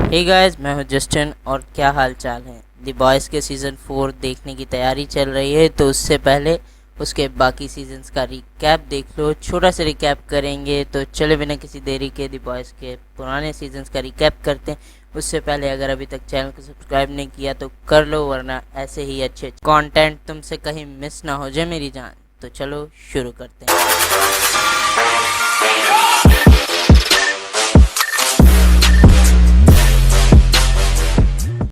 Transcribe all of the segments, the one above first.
Hey guys, मैं हूं Justin और क्या हाल चाल है। द बॉयज़ के सीज़न 4 देखने की तैयारी चल रही है, तो उससे पहले उसके बाकी सीजन्स का रिकैप देख लो। छोटा सा रिकैप करेंगे, तो चले बिना किसी देरी के द बॉयज़ के पुराने सीजन्स का रिकैप करते हैं। उससे पहले अगर अभी तक चैनल को सब्सक्राइब नहीं किया तो कर लो, वरना ऐसे ही अच्छे कंटेंट तुमसे कहीं मिस ना हो जाए मेरी जान। तो चलो शुरू करते हैं।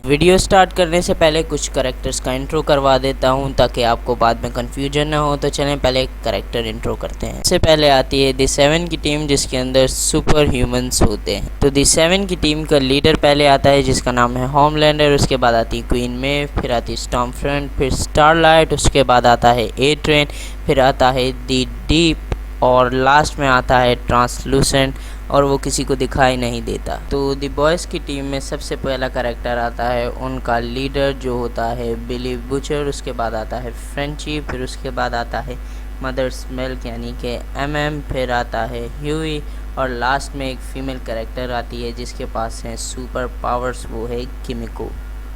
वीडियो स्टार्ट करने से पहले कुछ कैरेक्टर्स का इंट्रो करवा देता हूं, ताकि आपको बाद में कंफ्यूजन ना हो। तो चलें पहले कैरेक्टर इंट्रो करते हैं। इससे पहले आती है द 7 की टीम, जिसके अंदर सुपर ह्यूमंस होते हैं। तो द 7 की टीम का लीडर पहले आता है, जिसका नाम है होमलैंडर। उसके बाद आती है क्वीन मेव, फिर आती है स्टॉर्मफ्रंट, फिर स्टारलाइट। उसके बाद आता है ए ट्रेन, फिर आता है द डीप, और लास्ट में आता है ट्रांसलूसेंट, और वो किसी को दिखाई नहीं देता। तो द बॉयज़ की टीम में सबसे पहला कैरेक्टर आता है उनका लीडर, जो होता है बिली बुचर। उसके बाद आता है फ्रेंची, फिर उसके बाद आता है मदर्स मिल्क यानी कि MM, फिर आता है ह्यूई, और लास्ट में एक फ़ीमेल कैरेक्टर आती है जिसके पास हैं सुपर पावर्स, वो है किमिको।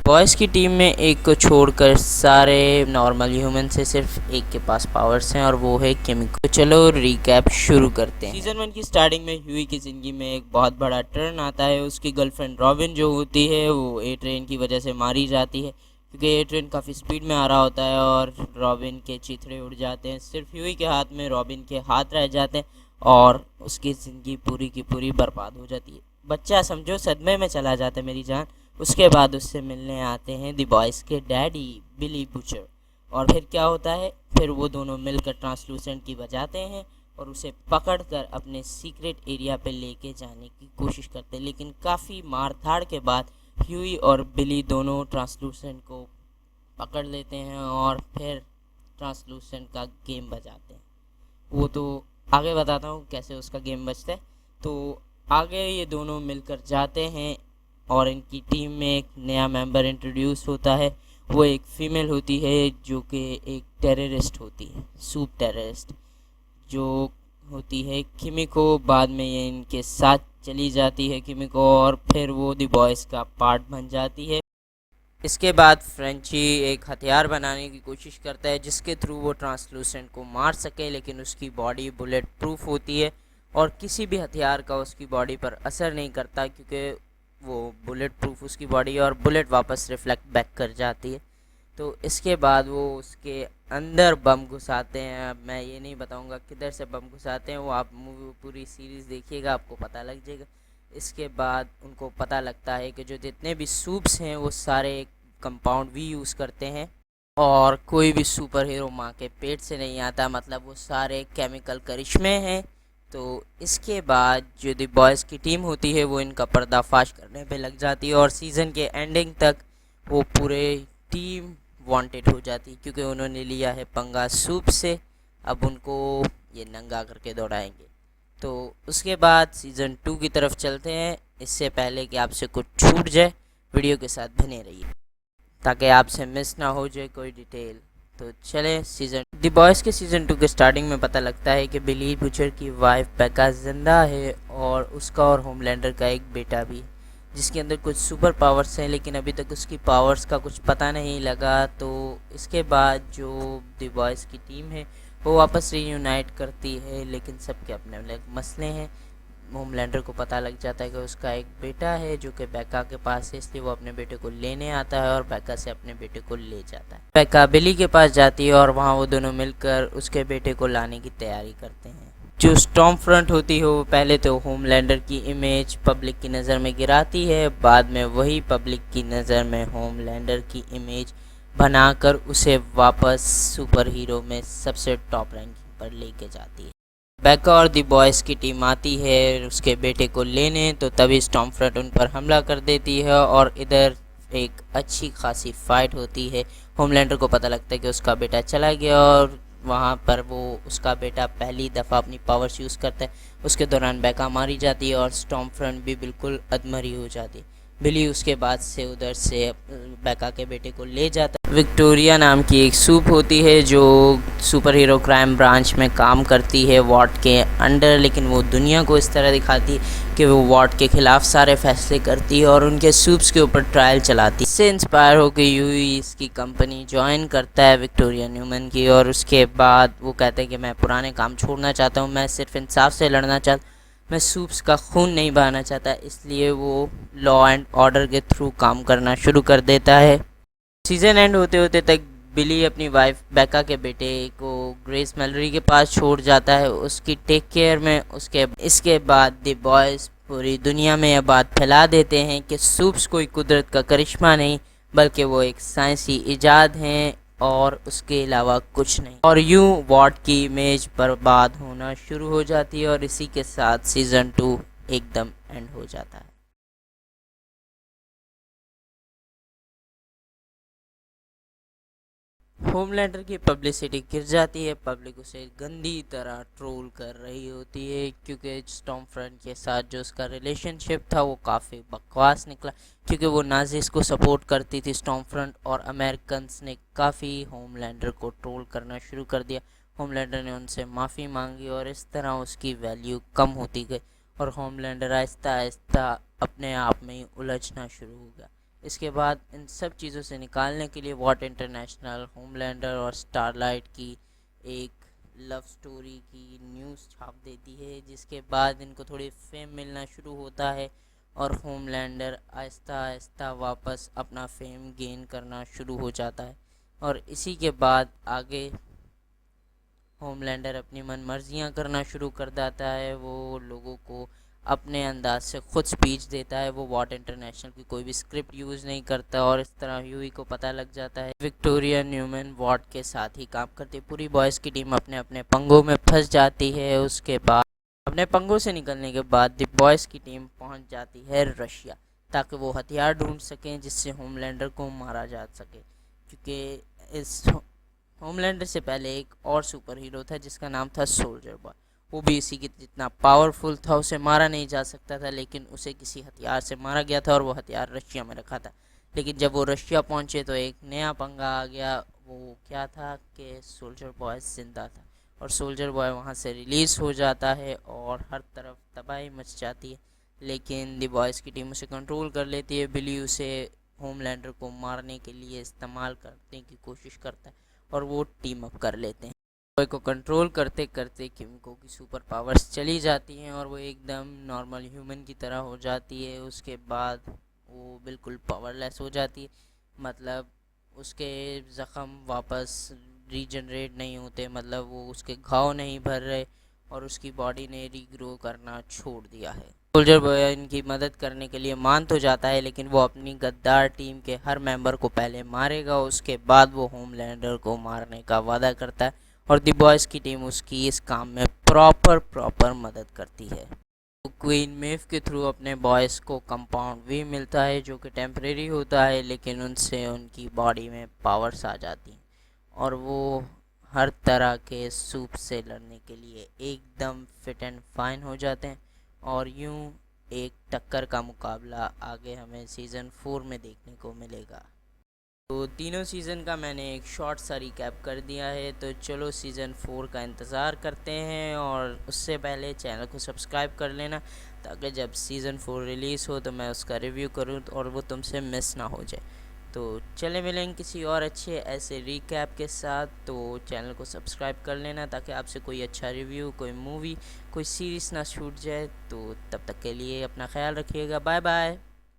बॉयज़ की टीम में एक को छोड़कर सारे नॉर्मल ह्यूमन से सिर्फ एक के पास पावर्स हैं, और वो है किमिको। तो चलो रिकैप शुरू करते हैं। सीज़न 1 की स्टार्टिंग में ह्यूई की ज़िंदगी में एक बहुत बड़ा टर्न आता है। उसकी गर्लफ्रेंड रॉबिन जो होती है, वो ए ट्रेन की वजह से मारी जाती है, क्योंकि ए ट्रेन काफ़ी स्पीड में आ रहा होता है और रॉबिन के चिथड़े उड़ जाते हैं। सिर्फ ह्यूई के हाथ में रॉबिन के हाथ रह जाते हैं, और उसकी ज़िंदगी पूरी की पूरी बर्बाद हो जाती है। बच्चा समझो सदमे में चला जाता है मेरी जान। उसके बाद उससे मिलने आते हैं द बॉयज़ के डैडी बिली बुचर, और फिर क्या होता है, फिर वो दोनों मिलकर ट्रांसलूसेंट की बजाते हैं और उसे पकड़कर अपने सीक्रेट एरिया पे लेके जाने की कोशिश करते हैं। लेकिन काफ़ी मार धाड़ के बाद ह्यूई और बिली दोनों ट्रांसलूसेंट को पकड़ लेते हैं और फिर ट्रांसलूसेंट का गेम बजाते हैं। वो तो आगे बताता हूँ कैसे उसका गेम बजता है। तो आगे ये दोनों मिलकर जाते हैं, और इनकी टीम में एक नया मेंबर इंट्रोड्यूस होता है। वो एक फ़ीमेल होती है जो कि एक टेररिस्ट होती है, सूप टेररिस्ट, जो होती है किमिको। बाद में ये इनके साथ चली जाती है किमिको, और फिर वो द बॉयज़ का पार्ट बन जाती है। इसके बाद फ्रेंची एक हथियार बनाने की कोशिश करता है, जिसके थ्रू वो ट्रांसलूसेंट को मार सके, लेकिन उसकी बॉडी बुलेट प्रूफ होती है और किसी भी हथियार का उसकी बॉडी पर असर नहीं करता, क्योंकि वो बुलेट प्रूफ उसकी बॉडी, और बुलेट वापस रिफ्लेक्ट बैक कर जाती है। तो इसके बाद वो उसके अंदर बम घुसाते हैं। अब मैं ये नहीं बताऊंगा किधर से बम घुसाते हैं, वो आप मूवी पूरी सीरीज़ देखिएगा, आपको पता लग जाएगा। इसके बाद उनको पता लगता है कि जो जितने भी सूप्स हैं वो सारे कंपाउंड वी यूज़ करते हैं, और कोई भी सुपर हीरो माँ के पेट से नहीं आता, मतलब वो सारे केमिकल करिश्मे हैं। तो इसके बाद जो द बॉयज़ की टीम होती है वो इनका पर्दाफाश करने पे लग जाती है, और सीज़न के एंडिंग तक वो पूरे टीम वांटेड हो जाती है, क्योंकि उन्होंने लिया है पंगा सूप से। अब उनको ये नंगा करके दौड़ाएंगे। तो उसके बाद सीज़न 2 की तरफ चलते हैं। इससे पहले कि आपसे कुछ छूट जाए, वीडियो के साथ बने रहिए ताकि आपसे मिस ना हो जाए कोई डिटेल। तो चले सीज़न द बॉयज़ के सीज़न 2 के स्टार्टिंग में पता लगता है कि बिली बुचर की वाइफ बेका जिंदा है, और उसका और होमलैंडर का एक बेटा भी, जिसके अंदर कुछ सुपर पावर्स हैं, लेकिन अभी तक उसकी पावर्स का कुछ पता नहीं लगा। तो इसके बाद जो द बॉयज़ की टीम है वो वापस रीयूनाइट करती है, लेकिन सबके अपने अपने मसले हैं। होमलैंडर को पता लग जाता है कि उसका एक बेटा है जो कि बेका के पास है, इसलिए वो अपने बेटे को लेने आता है और बेका से अपने बेटे को ले जाता है। बेका बिली के पास जाती है और वहाँ वो दोनों मिलकर उसके बेटे को लाने की तैयारी करते हैं। जो स्टॉर्मफ्रंट होती है वो पहले तो होमलैंडर की इमेज पब्लिक की नज़र में गिराती है, बाद में वही पब्लिक की नज़र में होमलैंडर की इमेज बनाकर उसे वापस सुपर हीरो में सबसे टॉप रैंकिंग पर लेके जाती है। बेका और द बॉयज़ की टीम आती है उसके बेटे को लेने, तो तभी स्टॉर्मफ्रंट उन पर हमला कर देती है, और इधर एक अच्छी खासी फाइट होती है। होमलैंडर को पता लगता है कि उसका बेटा चला गया, और वहाँ पर वो उसका बेटा पहली दफ़ा अपनी पावर्स यूज़ करता है। उसके दौरान बेका मारी जाती है और स्टॉर्मफ्रंट भी बिल्कुल अधमरी हो जाती है। बिली उसके बाद से उधर से बेका के बेटे को ले जाता है। विक्टोरिया नाम की एक सूप होती है जो सुपर हीरो क्राइम ब्रांच में काम करती है वार्ड के अंडर, लेकिन वो दुनिया को इस तरह दिखाती है कि वो वॉर्ड के खिलाफ सारे फैसले करती है और उनके सूप्स के ऊपर ट्रायल चलाती है। इससे इंस्पायर होकर यूई इसकी कंपनी ज्वाइन करता है विक्टोरिया न्यूमैन की, और उसके बाद वो कहते हैं कि मैं पुराने काम छोड़ना चाहता हूँ, मैं सिर्फ इंसाफ से लड़ना चाहता, मैं सूप्स का खून नहीं बहाना चाहता। इसलिए वो लॉ एंड ऑर्डर के थ्रू काम करना शुरू कर देता है। सीज़न एंड होते होते तक बिली अपनी वाइफ बेका के बेटे को ग्रेस मैलरी के पास छोड़ जाता है उसकी टेक केयर में। इसके बाद द बॉयज़ पूरी दुनिया में यह बात फैला देते हैं कि सूप्स कोई कुदरत का करिश्मा नहीं, बल्कि वो एक साइंसी इजाद हैं और उसके अलावा कुछ नहीं। और यूं वॉर्ड की इमेज बर्बाद होना शुरू हो जाती है और इसी के साथ सीज़न 2 एकदम एंड हो जाता है। होमलैंडर की पब्लिसिटी गिर जाती है, पब्लिक उसे गंदी तरह ट्रोल कर रही होती है क्योंकि स्टॉर्मफ्रंट के साथ जो उसका रिलेशनशिप था वो काफ़ी बकवास निकला, क्योंकि वो नाजिस को सपोर्ट करती थी स्टॉर्मफ्रंट, और अमेरिकन्स ने काफ़ी होमलैंडर को ट्रोल करना शुरू कर दिया। होमलैंडर ने उनसे माफ़ी मांगी और इस तरह उसकी वैल्यू कम होती गई और होमलैंडर आहिस्ता आहिस्ता अपने आप में ही उलझना शुरू हो गया। इसके बाद इन सब चीज़ों से निकालने के लिए वॉट इंटरनेशनल होमलैंडर और स्टारलाइट की एक लव स्टोरी की न्यूज़ छाप देती है, जिसके बाद इनको थोड़ी फेम मिलना शुरू होता है और होमलैंडर आहिस्ता आहिस्ता वापस अपना फेम गेन करना शुरू हो जाता है। और इसी के बाद आगे होमलैंडर अपनी मन मर्जियाँ करना शुरू कर देता है, वो लोगों को अपने अंदाज से खुद स्पीच देता है, वो वॉट इंटरनेशनल की कोई भी स्क्रिप्ट यूज़ नहीं करता। और इस तरह ह्यूई को पता लग जाता है विक्टोरिया न्यूमैन वॉट के साथ ही काम करती। पूरी बॉयज़ की टीम अपने अपने पंगों में फंस जाती है। उसके बाद अपने पंगों से निकलने के बाद द बॉयज़ की टीम पहुंच जाती है रशिया, ताकि वो हथियार ढूंढ सकें जिससे होमलैंडर को मारा जा सके, क्योंकि इस होमलैंडर से पहले एक और सुपर हीरो था जिसका नाम था सोल्जर बॉय। वो भी इसी की जितना पावरफुल था, उसे मारा नहीं जा सकता था, लेकिन उसे किसी हथियार से मारा गया था और वो हथियार रशिया में रखा था। लेकिन जब वो रशिया पहुंचे तो एक नया पंगा आ गया। वो क्या था कि सोल्जर बॉय जिंदा था और सोल्जर बॉय वहाँ से रिलीज़ हो जाता है और हर तरफ तबाही मच जाती है। लेकिन द बॉयज़ की टीम उसे कंट्रोल कर लेती है। बिली उसे होमलैंडर को मारने के लिए इस्तेमाल करने की कोशिश करता है और वो टीम अप कर लेते हैं। बॉय को कंट्रोल करते करते किमिको की सुपर पावर्स चली जाती हैं और वो एकदम नॉर्मल ह्यूमन की तरह हो जाती है। उसके बाद वो बिल्कुल पावरलेस हो जाती है, मतलब उसके ज़ख़म वापस रीजनरेट नहीं होते, मतलब वो उसके घाव नहीं भर रहे और उसकी बॉडी ने रीग्रो करना छोड़ दिया है। सोल्जर बॉय इनकी मदद करने के लिए मान तो जाता है, लेकिन वो अपनी गद्दार टीम के हर मेंबर को पहले मारेगा, उसके बाद वो होमलैंडर को मारने का वादा करता है और द बॉयज़ की टीम उसकी इस काम में प्रॉपर मदद करती है। तो क्वीन मेव के थ्रू अपने बॉयज़ को कंपाउंड भी मिलता है जो कि टेम्परेरी होता है, लेकिन उनसे उनकी बॉडी में पावर्स आ जाती हैं और वो हर तरह के सूप से लड़ने के लिए एकदम फिट एंड फाइन हो जाते हैं। और यूं एक टक्कर का मुकाबला आगे हमें सीज़न 4 में देखने को मिलेगा। तो तीनों सीज़न का मैंने एक शॉर्ट सा रिकैप कर दिया है, तो चलो सीज़न 4 का इंतज़ार करते हैं। और उससे पहले चैनल को सब्सक्राइब कर लेना ताकि जब सीज़न 4 रिलीज़ हो तो मैं उसका रिव्यू करूं और वो तुमसे मिस ना हो जाए। तो चले मिलेंगे किसी और अच्छे ऐसे रिकैप के साथ। तो चैनल को सब्सक्राइब कर लेना ताकि आपसे कोई अच्छा रिव्यू, कोई मूवी, कोई सीरीज़ ना छूट जाए। तो तब तक के लिए अपना ख्याल रखिएगा। Bye bye.